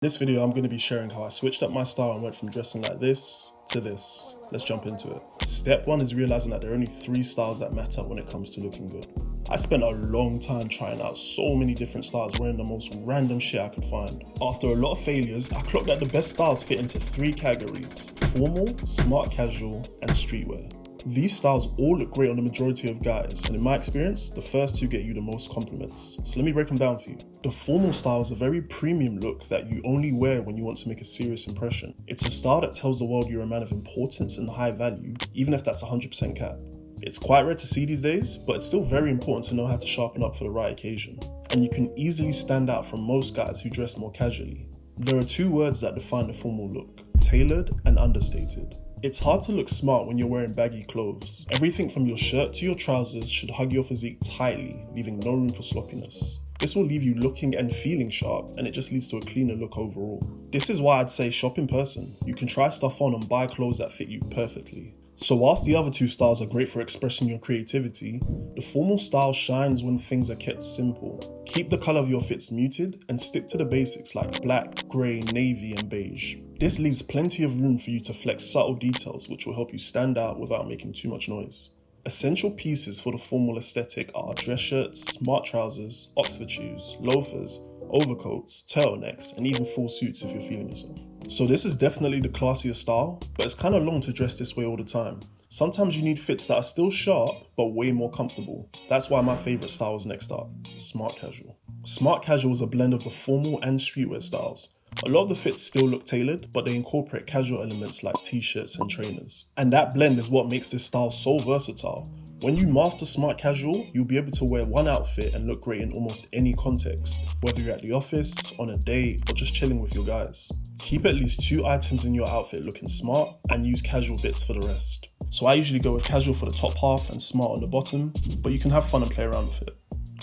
In this video, I'm going to be sharing how I switched up my style and went from dressing like this to this. Let's jump into it. Step 1 is realizing that there are only 3 styles that matter when it comes to looking good. I spent a long time trying out so many different styles, wearing the most random shit I could find. After a lot of failures, I clocked that the best styles fit into 3 categories: formal, smart casual, and streetwear. These styles all look great on the majority of guys, and in my experience, the first 2 get you the most compliments. So let me break them down for you. The formal style is a very premium look that you only wear when you want to make a serious impression. It's a style that tells the world you're a man of importance and high value, even if that's 100% cap. It's quite rare to see these days, but it's still very important to know how to sharpen up for the right occasion. And you can easily stand out from most guys who dress more casually. There are 2 words that define the formal look: tailored and understated. It's hard to look smart when you're wearing baggy clothes. Everything from your shirt to your trousers should hug your physique tightly, leaving no room for sloppiness. This will leave you looking and feeling sharp, and it just leads to a cleaner look overall. This is why I'd say shop in person. You can try stuff on and buy clothes that fit you perfectly. So whilst the other 2 styles are great for expressing your creativity, the formal style shines when things are kept simple. Keep the colour of your fits muted and stick to the basics like black, grey, navy and beige. This leaves plenty of room for you to flex subtle details which will help you stand out without making too much noise. Essential pieces for the formal aesthetic are dress shirts, smart trousers, Oxford shoes, loafers, overcoats, turtlenecks, and even full suits if you're feeling yourself. So this is definitely the classiest style, but it's kind of long to dress this way all the time. Sometimes you need fits that are still sharp, but way more comfortable. That's why my favourite style is next up: smart casual. Smart casual is a blend of the formal and streetwear styles. A lot of the fits still look tailored, but they incorporate casual elements like t-shirts and trainers. And that blend is what makes this style so versatile. When you master smart casual, you'll be able to wear one outfit and look great in almost any context, whether you're at the office, on a date, or just chilling with your guys. Keep at least 2 items in your outfit looking smart and use casual bits for the rest. So I usually go with casual for the top half and smart on the bottom, but you can have fun and play around with it.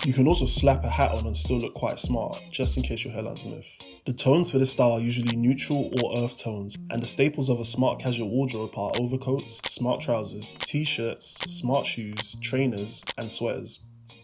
You can also slap a hat on and still look quite smart, just in case your hairline's a myth. The tones for this style are usually neutral or earth tones, and the staples of a smart casual wardrobe are overcoats, smart trousers, t-shirts, smart shoes, trainers, and sweaters.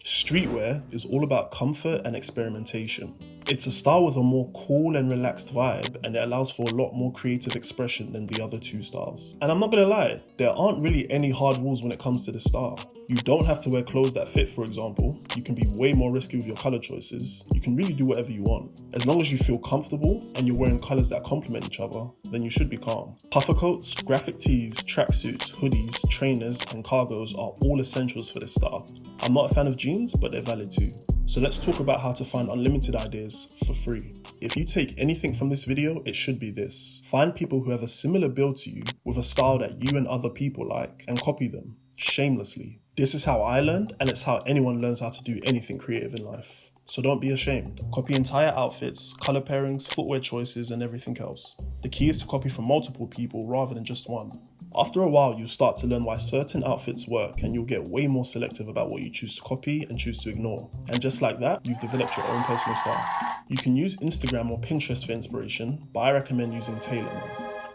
Streetwear is all about comfort and experimentation. It's a style with a more cool and relaxed vibe, and it allows for a lot more creative expression than the other 2 styles. And I'm not gonna lie, there aren't really any hard rules when it comes to this style. You don't have to wear clothes that fit, for example. You can be way more risky with your colour choices. You can really do whatever you want. As long as you feel comfortable and you're wearing colours that complement each other, then you should be calm. Puffer coats, graphic tees, tracksuits, hoodies, trainers, and cargos are all essentials for this style. I'm not a fan of jeans, but they're valid too. So let's talk about how to find unlimited ideas for free. If you take anything from this video, it should be this: find people who have a similar build to you with a style that you and other people like and copy them, shamelessly. This is how I learned, and it's how anyone learns how to do anything creative in life. So don't be ashamed. Copy entire outfits, colour pairings, footwear choices, and everything else. The key is to copy from multiple people rather than just one. After a while, you'll start to learn why certain outfits work, and you'll get way more selective about what you choose to copy and choose to ignore. And just like that, you've developed your own personal style. You can use Instagram or Pinterest for inspiration, but I recommend using Tailor,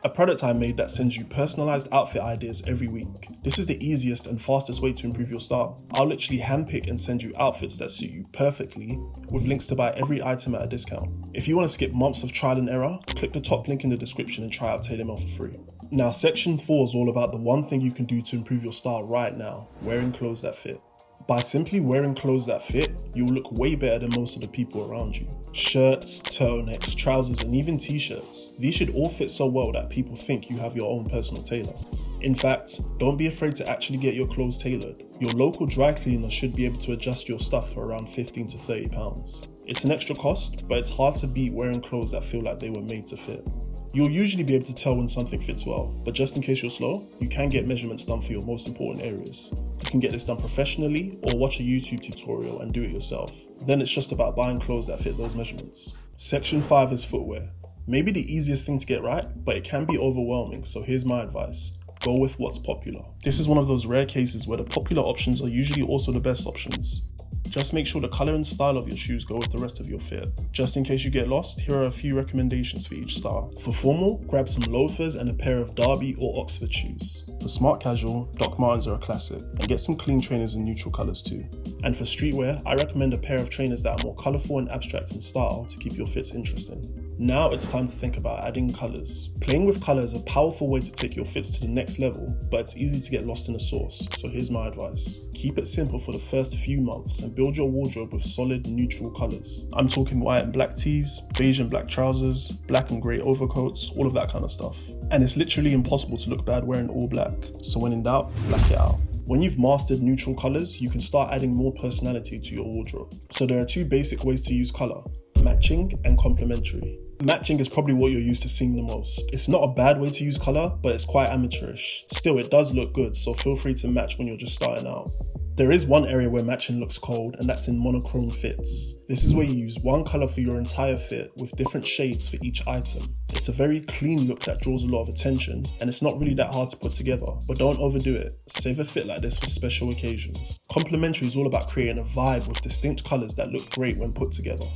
a product I made that sends you personalized outfit ideas every week. This is the easiest and fastest way to improve your style. I'll literally handpick and send you outfits that suit you perfectly, with links to buy every item at a discount. If you want to skip months of trial and error, click the top link in the description and try out Tailor for free. Now, section 4 is all about the one thing you can do to improve your style right now: wearing clothes that fit. By simply wearing clothes that fit, you'll look way better than most of the people around you. Shirts, turtlenecks, trousers, and even t-shirts. These should all fit so well that people think you have your own personal tailor. In fact, don't be afraid to actually get your clothes tailored. Your local dry cleaner should be able to adjust your stuff for around £15 to £30. It's an extra cost, but it's hard to beat wearing clothes that feel like they were made to fit. You'll usually be able to tell when something fits well, but just in case you're slow, you can get measurements done for your most important areas. You can get this done professionally or watch a YouTube tutorial and do it yourself. Then it's just about buying clothes that fit those measurements. Section 5 is footwear. Maybe the easiest thing to get right, but it can be overwhelming, so here's my advice: go with what's popular. This is one of those rare cases where the popular options are usually also the best options. Just make sure the colour and style of your shoes go with the rest of your fit. Just in case you get lost, here are a few recommendations for each style. For formal, grab some loafers and a pair of Derby or Oxford shoes. For smart casual, Doc Martens are a classic, and get some clean trainers in neutral colours too. And for streetwear, I recommend a pair of trainers that are more colourful and abstract in style to keep your fits interesting. Now it's time to think about adding colours. Playing with colour is a powerful way to take your fits to the next level, but it's easy to get lost in the sauce, so here's my advice. Keep it simple for the first few months and build your wardrobe with solid neutral colours. I'm talking white and black tees, beige and black trousers, black and grey overcoats, all of that kind of stuff. And it's literally impossible to look bad wearing all black, so when in doubt, black it out. When you've mastered neutral colours, you can start adding more personality to your wardrobe. So there are two basic ways to use colour: matching and complementary. Matching is probably what you're used to seeing the most. It's not a bad way to use colour, but it's quite amateurish. Still, it does look good, so feel free to match when you're just starting out. There is one area where matching looks cold, and that's in monochrome fits. This is where you use one colour for your entire fit with different shades for each item. It's a very clean look that draws a lot of attention, and it's not really that hard to put together, but don't overdo it. Save a fit like this for special occasions. Complementary is all about creating a vibe with distinct colours that look great when put together.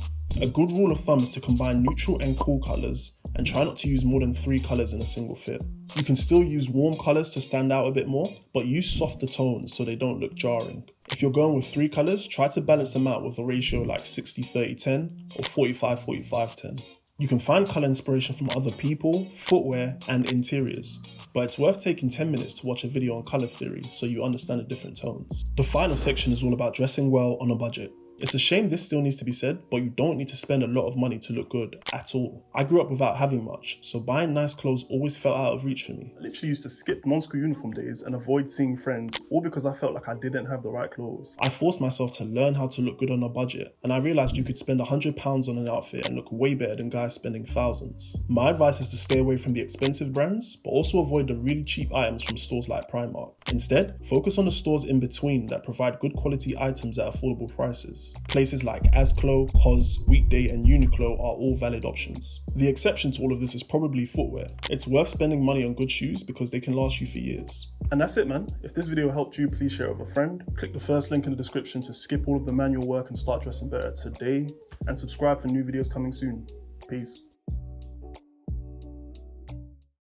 A good rule of thumb is to combine neutral and cool colours and try not to use more than 3 colours in a single fit. You can still use warm colours to stand out a bit more, but use softer tones so they don't look jarring. If you're going with 3 colours, try to balance them out with a ratio like 60-30-10 or 45-45-10. You can find colour inspiration from other people, footwear, and interiors, but it's worth taking 10 minutes to watch a video on colour theory so you understand the different tones. The final section is all about dressing well on a budget. It's a shame this still needs to be said, but you don't need to spend a lot of money to look good at all. I grew up without having much, so buying nice clothes always felt out of reach for me. I literally used to skip non-school uniform days and avoid seeing friends, all because I felt like I didn't have the right clothes. I forced myself to learn how to look good on a budget, and I realised you could spend £100 on an outfit and look way better than guys spending thousands. My advice is to stay away from the expensive brands, but also avoid the really cheap items from stores like Primark. Instead, focus on the stores in between that provide good quality items at affordable prices. Places like Asclo, COS, Weekday and Uniqlo are all valid options. The exception to all of this is probably footwear. It's worth spending money on good shoes because they can last you for years. And that's it, man. If this video helped you, please share it with a friend. Click the first link in the description to skip all of the manual work and start dressing better today. And subscribe for new videos coming soon. Peace.